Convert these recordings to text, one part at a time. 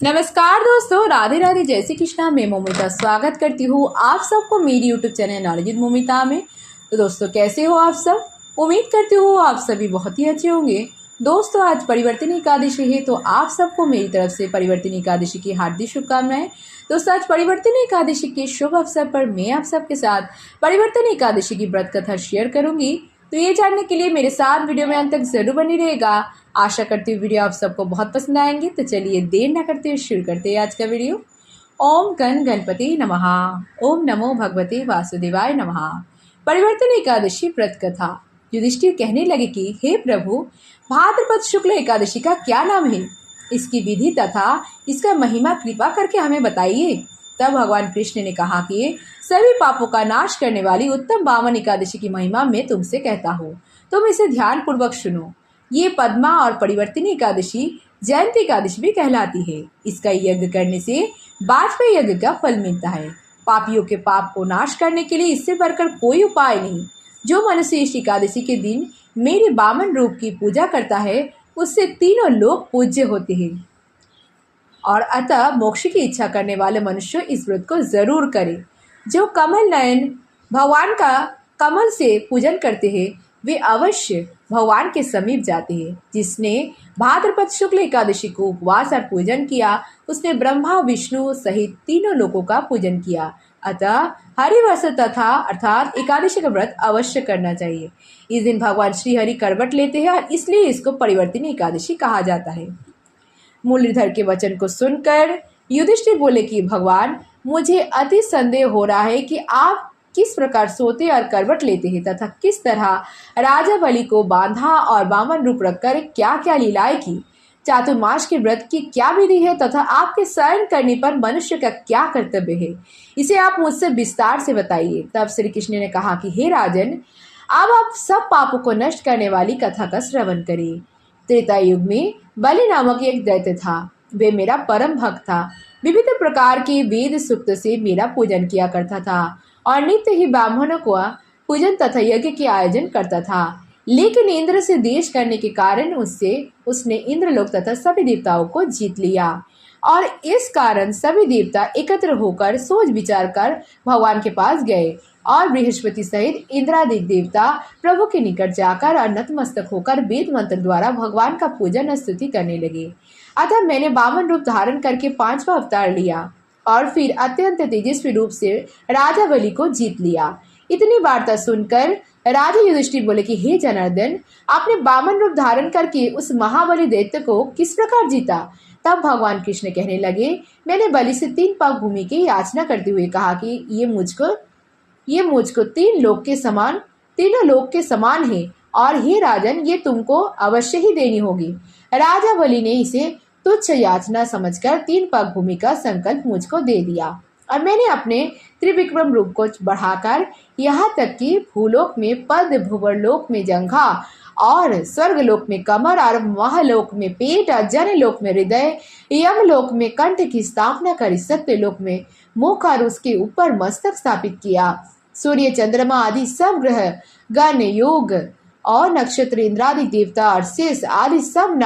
नमस्कार दोस्तों, राधे राधे, जय श्री कृष्णा। मैं मोमिता स्वागत करती हूँ आप सबको मेरी YouTube channel knowledge with Momita में। तो दोस्तों, कैसे हो आप सब? उम्मीद करती हूँ आप सभी बहुत ही अच्छे होंगे। दोस्तों, आज परिवर्तनी एकादशी है, तो आप सबको मेरी तरफ से परिवर्तनी एकादशी की हार्दिक शुभकामनाएं। दोस्तों, आज परिवर्तनी एकादशी के शुभ अवसर पर मैं आप सबके साथ परिवर्तनी एकादशी की व्रत कथा शेयर करूंगी। तो ये जानने के लिए मेरे साथ वीडियो में अंत तक जरूर बनी रहेगा। आशा करती हूँ वीडियो आप सबको बहुत पसंद आएंगे। तो चलिए देर न करते हुए शुरू करते हैं आज का वीडियो। ओम गण गणपति नमः। ओम नमो भगवते वासुदेवाय नमः। परिवर्तन एकादशी व्रत कथा। युधिष्ठिर कहने लगे कि हे प्रभु, भाद्रपद शुक्ल एकादशी का क्या नाम है, इसकी विधि तथा इसका महिमा कृपा करके हमें बताइए। तब भगवान कृष्ण ने कहा कि सभी पापों का नाश करने वाली उत्तम वामन एकादशी की महिमा मैं तुमसे कहता हूँ, तुम इसे ध्यान पूर्वक सुनो। ये पद्मा और परिवर्तनी एकादशी जयंती एकादशी भी कहलाती है। इसका यज्ञ करने से वाजपेयी यज्ञ का फल मिलता है। पापियों के पाप को नाश करने के लिए इससे बढ़कर कोई उपाय नहीं। जो मनुष्य इस एकादशी के दिन मेरे वामन रूप की पूजा करता है, उससे तीनों लोग पूज्य होते हैं। और अतः मोक्ष की इच्छा करने वाले मनुष्य इस व्रत को जरूर करें। जो कमल नयन भगवान का कमल से पूजन करते हैं, वे अवश्य भगवान के समीप जाते हैं। जिसने भाद्रपद शुक्ल एकादशी को उपवास और पूजन किया, उसने ब्रह्मा विष्णु सहित तीनों लोगों का पूजन किया। अतः हरिवस तथा अर्थात एकादशी का व्रत अवश्य करना चाहिए। इस दिन भगवान श्री हरि करवट लेते हैं और इसलिए इसको परिवर्तनी एकादशी कहा जाता है। मुरलीधर के वचन को सुनकर युधिष्ठिर बोले कि भगवान, मुझे अति संदेह हो रहा है कि आप किस प्रकार सोते और करवट लेते हैं तथा किस तरह राजा बलि को बांधा और वामन रूप रखकर क्या क्या लीलाएं की। चातुर्मास के व्रत की क्या विधि है तथा आपके शयन करने पर मनुष्य का क्या कर्तव्य है, इसे आप मुझसे विस्तार से बताइए। तब श्री कृष्ण ने कहा कि हे राजन, अब आप सब पापों को नष्ट करने वाली कथा का श्रवण करिए। त्रेता युग में बलि नामक एक दैत्य था। वे मेरा परम भक्त था। विविध प्रकार के वेद सूक्त से मेरा पूजन किया करता था और नित्य ही ब्राह्मणों को पूजन तथा यज्ञ के आयोजन करता था। लेकिन इंद्र से द्वेष करने के कारण उसने इंद्रलोक तथा सभी देवताओं को जीत लिया और इस कारण सभी देवता एकत्र होकर सोच विचार कर भगवान के पास गए और बृहस्पति सहित इंद्रादि देवता प्रभु के निकट जाकर और नतमस्तक होकर वेद मंत्र द्वारा भगवान का पूजन और स्तुति करने लगे। अतः मैंने वामन रूप धारण करके 5वां अवतार लिया और फिर अत्यंत तेजस्वी रूप से राजा बलि को जीत लिया। इतनी वार्ता सुनकर राजा युधिष्ठिर बोले कि हे जनार्दन, आपने वामन रूप धारण करके उस महाबली दैत्य को किस प्रकार जीता। तब भगवान कृष्ण कहने लगे, मैंने बलि से 3 पाक भूमि की याचना करते हुए कहा कि ये मुझको तीनों लोक के समान है और हे राजन, ये तुमको अवश्य ही देनी होगी। राजा बलि ने इसे तुच्छ याचना समझकर 3 पाक भूमि का संकल्प मुझको दे दिया और मैंने अपने त्रिविक्रम रूप को बढ़ाकर यहाँ तक कि भूलोक में पद, भुवरलोक में जंघा और स्वर्गलोक में कमर और महलोक में पेट और जनलोक में हृदय, यमलोक में कंठ की स्थापना कर सत्यलोक में मुख और उसके ऊपर मस्तक स्थापित किया। सूर्य, चंद्रमा आदि सब ग्रह, गण, योग और नक्षत्र, इंद्रादि देवता और शेष आदि सब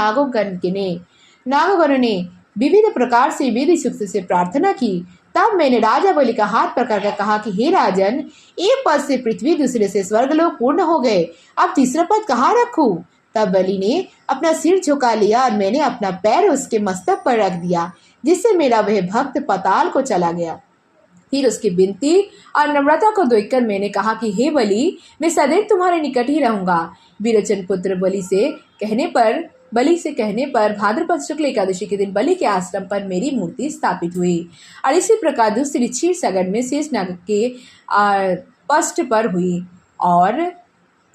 नागगणों ने विविध प्रकार से विधि सूक्त से प्रार्थना की। तब मैंने राजा बलि का हाथ पकड़कर कहा कि हे राजन, एक पद से पृथ्वी, दूसरे से स्वर्गलोक पूर्ण हो गए, अब तीसरा पद कहाँ रखूं। तब बलि ने अपना सिर झुका लिया और मैंने अपना पैर उसके मस्तक पर रख दिया, जिससे मेरा वह भक्त पाताल को चला गया। फिर उसकी विनती और नम्रता को देखकर मैंने कहा कि हे बलि, मैं सदैव तुम्हारे निकट ही रहूंगा। विरोचन पुत्र बलि से कहने पर भाद्रपद शुक्ल एकादशी के दिन बलि के आश्रम पर मेरी मूर्ति स्थापित हुई और इसी प्रकार दूसरी क्षीर सागर में शेषनाग के पष्ठ पर हुई। और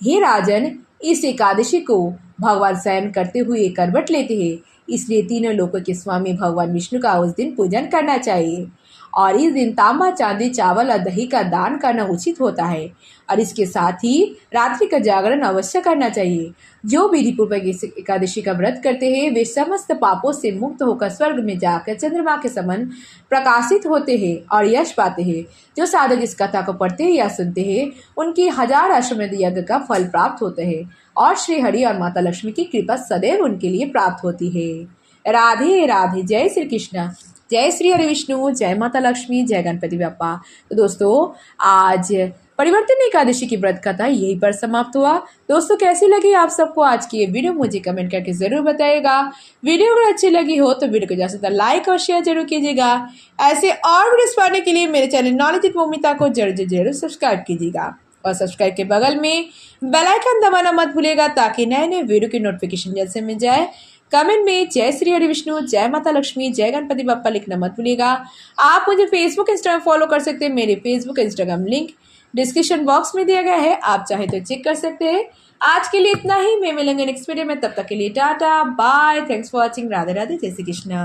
हे राजन, इस एकादशी को भगवान शयन करते हुए करवट लेते हैं, इसलिए तीनों लोकों के स्वामी भगवान विष्णु का उस दिन पूजन करना चाहिए और इस दिन तांबा, चांदी, चावल और दही का दान करना उचित होता है और इसके साथ ही रात्रि का जागरण अवश्य करना चाहिए। जो विधि पूर्वक इस एकादशी का व्रत करते हैं, वे समस्त पापों से मुक्त होकर स्वर्ग में जाकर चंद्रमा के समान प्रकाशित होते हैं और यश पाते हैं। जो साधक इस कथा को पढ़ते हैं या सुनते हैं, उनकी 1000 अश्वमेध यज्ञ का फल प्राप्त होते हैं और श्री हरि और माता लक्ष्मी की कृपा सदैव उनके लिए प्राप्त होती है। राधे राधे। जय श्री कृष्ण। जय श्री हरि विष्णु। जय माता लक्ष्मी। जय गणपति बप्पा। तो दोस्तों आज परिवर्तन एकादशी की व्रत कथा यहीं पर समाप्त हुआ। दोस्तों कैसी लगी आप सबको आज की ये वीडियो मुझे कमेंट करके जरूर बताइएगा। वीडियो अगर अच्छी लगी हो तो वीडियो को ज्यादा से ज्यादा लाइक और शेयर जरूर कीजिएगा। ऐसे और वीडियोस पाने के लिए मेरे चैनल नॉलेज विद मौमिता को जरूर सब्सक्राइब कीजिएगा और सब्सक्राइब के बगल में बेल आइकन दबाना मत भूलिएगा ताकि नए नए वीडियो की नोटिफिकेशन जल्द से मिल जाए। कमेंट में जय श्री हरि विष्णु, जय माता लक्ष्मी, जय गणपति बप्पा लिखना मत भूलिएगा। आप मुझे फेसबुक इंस्टाग्राम फॉलो कर सकते हैं। मेरे Facebook Instagram link description box में दिया गया है, आप चाहे तो चेक कर सकते हैं। आज के लिए इतना ही, मैं मिलेंगे नेक्स्ट वीडियो में, तब तक के लिए tata bye. Thanks for watching. Radhe Radhe. जय श्री कृष्णा।